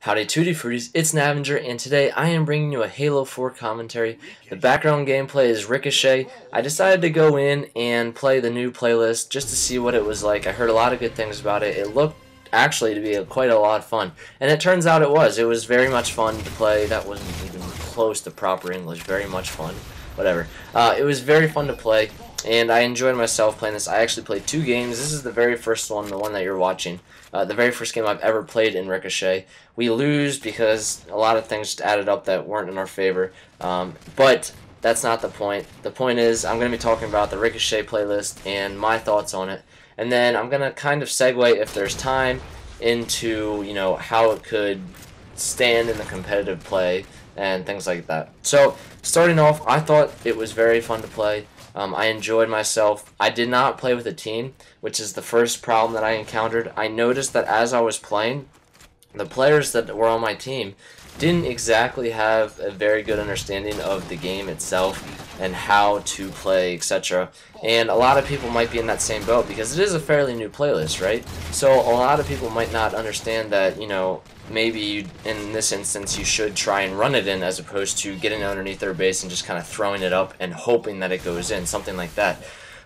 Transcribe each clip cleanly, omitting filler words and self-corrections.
Howdy Tutti Fruities, it's Navinger, and today I am bringing you a Halo 4 commentary. The background gameplay is Ricochet. I decided to go in and play the new playlist just to see what it was like. I heard a lot of good things about it. It looked actually to be quite a lot of fun, and it turns out it was. It was very much fun to play. That wasn't even close to proper English. Very much fun. Whatever. It was very fun to play, and I enjoyed myself playing this. I actually played 2 games. This is the very first one, the one that you're watching. The very first game I've ever played in Ricochet. We lose because a lot of things just added up that weren't in our favor. But that's not the point. The point is I'm going to be talking about the Ricochet playlist and my thoughts on it. And then I'm going to kind of segue, if there's time, into, how it could stand in the competitive play and things like that. So, starting off, I thought it was very fun to play. I enjoyed myself. I did not play with a team, which is the first problem that I encountered. I noticed that as I was playing, the players that were on my team didn't exactly have a very good understanding of the game itself and how to play, etc. And a lot of people might be in that same boat because it is a fairly new playlist, right? So a lot of people might not understand that, maybe you, in this instance, you should try and run it in as opposed to getting underneath their base and just kind of throwing it up and hoping that it goes in, something like that.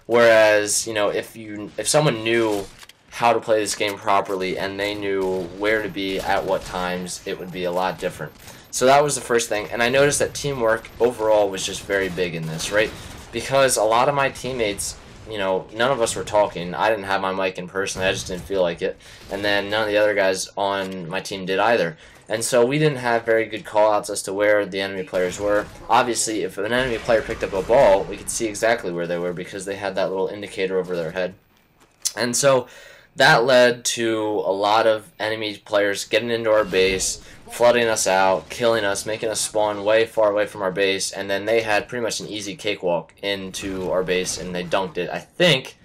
Whereas, if someone knew how to play this game properly and they knew where to be at what times, it would be a lot different. So that was the first thing, and I noticed that teamwork overall was just very big in this, right? Because a lot of my teammates, none of us were talking. I didn't have my mic in person, I just didn't feel like it. And then none of the other guys on my team did either. And so we didn't have very good call-outs as to where the enemy players were. Obviously, if an enemy player picked up a ball, we could see exactly where they were because they had that little indicator over their head. And so that led to a lot of enemy players getting into our base, flooding us out, killing us, making us spawn way far away from our base, and then they had pretty much an easy cakewalk into our base, and they dunked it, I think,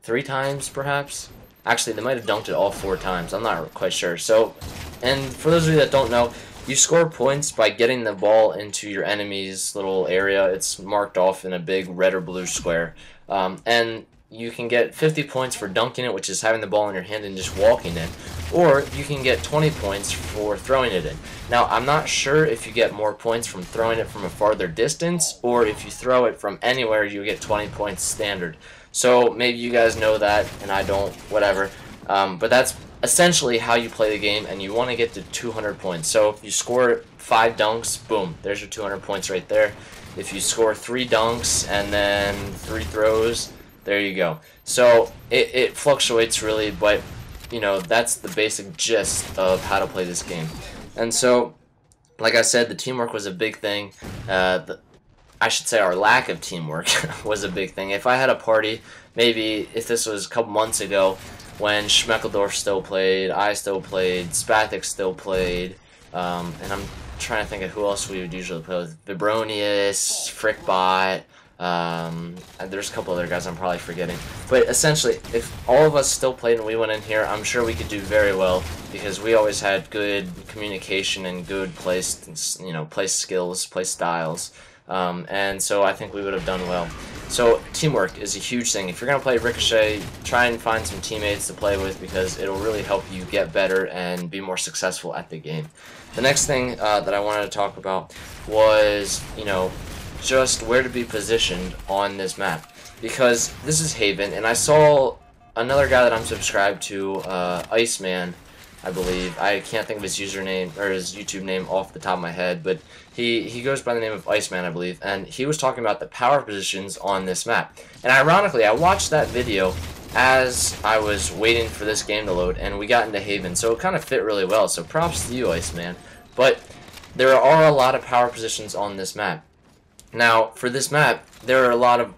3 times, perhaps? Actually, they might have dunked it all 4 times. I'm not quite sure. So, and for those of you that don't know, you score points by getting the ball into your enemy's little area. It's marked off in a big red or blue square. And you can get 50 points for dunking it, which is having the ball in your hand and just walking in. Or you can get 20 points for throwing it in. Now, I'm not sure if you get more points from throwing it from a farther distance, or if you throw it from anywhere, you get 20 points standard. So maybe you guys know that, and I don't, whatever. But that's essentially how you play the game, and you want to get to 200 points. So if you score 5 dunks, boom, there's your 200 points right there. If you score 3 dunks and then 3 throws, there you go. So it fluctuates really, but that's the basic gist of how to play this game. And so, like I said, the teamwork was a big thing. I should say our lack of teamwork was a big thing. If I had a party, maybe if this was a couple months ago, when Shmeckledorf still played, I still played, Spathik still played, and I'm trying to think of who else we would usually play with. Vibronius, Frickbot. There's a couple other guys I'm probably forgetting, but essentially if all of us still played and we went in here, I'm sure we could do very well because we always had good communication and good play skills, play styles, and so I think we would have done well. So teamwork is a huge thing. If you're gonna play Ricochet, try and find some teammates to play with because it'll really help you get better and be more successful at the game. The next thing that I wanted to talk about was just where to be positioned on this map, because this is Haven, and I saw another guy that I'm subscribed to, Iceman, I believe. I can't think of his username or his YouTube name off the top of my head, but he goes by the name of Iceman, I believe, and he was talking about the power positions on this map. And ironically, I watched that video as I was waiting for this game to load, and we got into Haven, so it kind of fit really well. So props to you, Iceman. But there are a lot of power positions on this map. Now, for this map, there are a lot of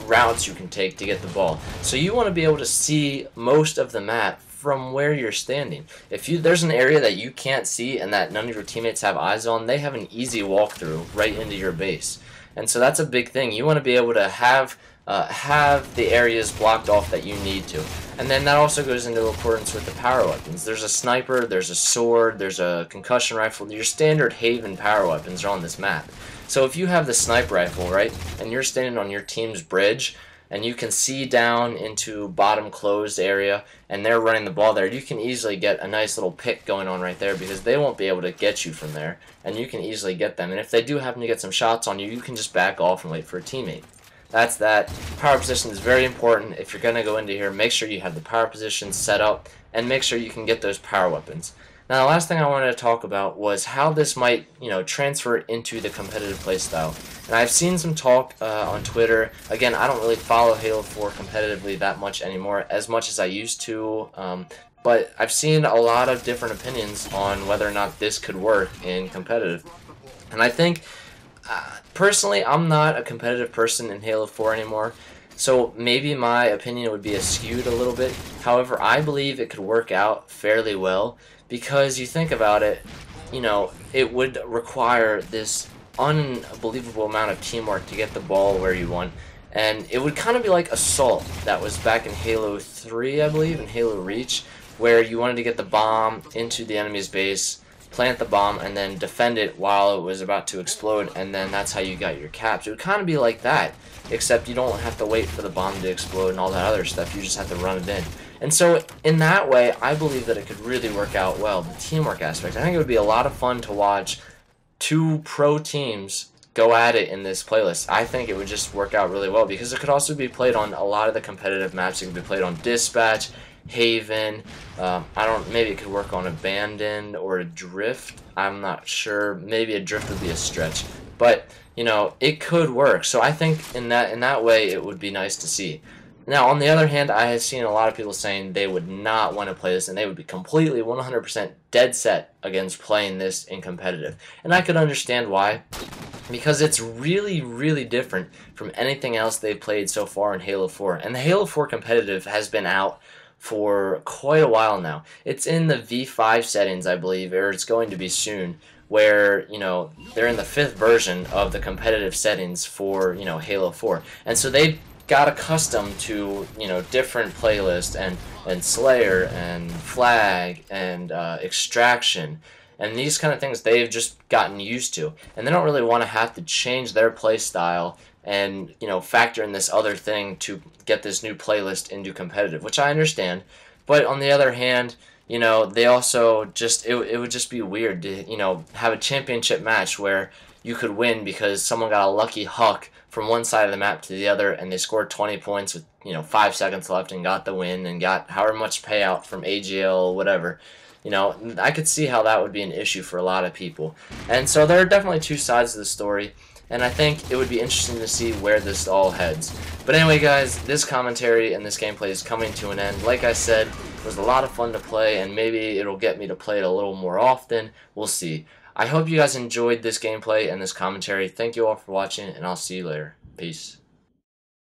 routes you can take to get the ball. So you want to be able to see most of the map from where you're standing. If there's an area that you can't see and that none of your teammates have eyes on, they have an easy walkthrough right into your base. And so that's a big thing. You want to be able to have the areas blocked off that you need to. And then that also goes into accordance with the power weapons. There's a sniper, there's a sword, there's a concussion rifle. Your standard Haven power weapons are on this map. So if you have the sniper rifle, right, and you're standing on your team's bridge, and you can see down into bottom closed area, and they're running the ball there, you can easily get a nice little pick going on right there because they won't be able to get you from there, and you can easily get them. And if they do happen to get some shots on you, you can just back off and wait for a teammate. That's that. Power position is very important. If you're going to go into here, make sure you have the power position set up, and make sure you can get those power weapons. Now, the last thing I wanted to talk about was how this might, transfer into the competitive playstyle. And I've seen some talk on Twitter. Again, I don't really follow Halo 4 competitively that much anymore, as much as I used to. But I've seen a lot of different opinions on whether or not this could work in competitive. And I think, personally, I'm not a competitive person in Halo 4 anymore. So maybe my opinion would be skewed a little bit. However, I believe it could work out fairly well. Because you think about it, it would require this unbelievable amount of teamwork to get the ball where you want. And it would kind of be like Assault that was back in Halo 3, I believe, in Halo Reach, where you wanted to get the bomb into the enemy's base, plant the bomb, and then defend it while it was about to explode, and then that's how you got your caps. It would kind of be like that, except you don't have to wait for the bomb to explode and all that other stuff. You just have to run it in. And so, in that way, I believe that it could really work out well, the teamwork aspect. I think it would be a lot of fun to watch two pro teams go at it in this playlist. I think it would just work out really well, because it could also be played on a lot of the competitive maps. It could be played on Dispatch, Haven, maybe it could work on Abandoned or a Drift. I'm not sure. Maybe a Drift would be a stretch. But, it could work. So I think in that way, it would be nice to see. Now, on the other hand, I have seen a lot of people saying they would not want to play this, and they would be completely 100% dead set against playing this in competitive. And I could understand why, because it's really, really different from anything else they've played so far in Halo 4. And the Halo 4 competitive has been out for quite a while now. It's in the V5 settings, I believe, or it's going to be soon, where, they're in the 5th version of the competitive settings for, Halo 4. And so they've got accustomed to different playlists and Slayer and Flag and Extraction and these kind of things they've just gotten used to, and they don't really want to have to change their play style and factor in this other thing to get this new playlist into competitive, which I understand. But on the other hand, they also just it would just be weird to have a championship match where you could win because someone got a lucky huck from one side of the map to the other, and they scored 20 points with 5 seconds left and got the win and got however much payout from AGL, whatever. I could see how that would be an issue for a lot of people. And so there are definitely two sides to the story, and I think it would be interesting to see where this all heads. But anyway, guys, this commentary and this gameplay is coming to an end. Like I said, it was a lot of fun to play, and maybe it'll get me to play it a little more often. We'll see. I hope you guys enjoyed this gameplay and this commentary. Thank you all for watching, and I'll see you later. Peace.